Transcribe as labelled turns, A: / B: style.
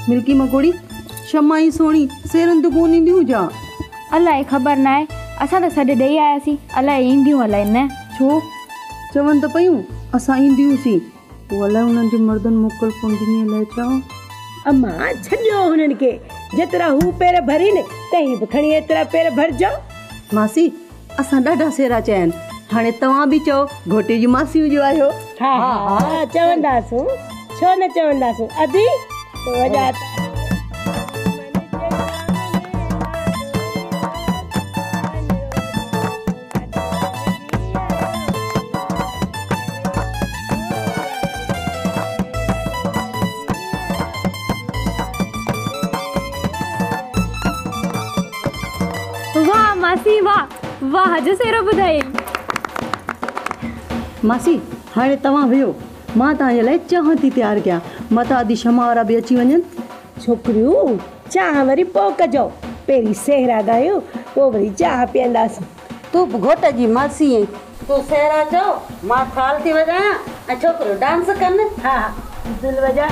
A: Milky Makori शमाई सोणी सेरन तो कोन ईंदियूं जा।
B: अलाए ख़बर न आहे, असां त सॾु ॾेई आयासीं, अलाए ईंदियूं अलाए न।
A: छो चवनि त पयूं असां ईंदियूंसीं, पोइ अलाए उन्हनि जे मर्दनि मोकल कोन ॾिनी अलाए छा।
C: अम्मा छॾियो हुननि खे, जेतिरा हू पेर भरीनि तव्हीं बि खणी एतिरा पेर भरिजो।
A: मासी असां ॾाढा सेरा चया आहिनि, हाणे तव्हां बि चओ घोटे जी मासियूं जो आहियो।
C: हा हा चवंदासूं, छो न चवंदासूं। अदी वॼा
B: वाह मासी वाह, वाह जो सेरो ॿुधाई।
A: मासी हाणे तव्हां वियो, मां तव्हांजे लाइ चांहि थी तयारु कयां, मतां अधी शमा वारा बि अची वञनि।
C: छोकिरियूं चाह वरी पोइ कजो, पहिरीं सेहरा ॻायूं पोइ वरी चाह पीअंदासीं।
D: तूं घोट जी मासी आहीं, तूं सेहरा चओ, मां थाल थी वॼायां ऐं छोकिरियूं डांस कनि।
C: हा दिलि वॼा।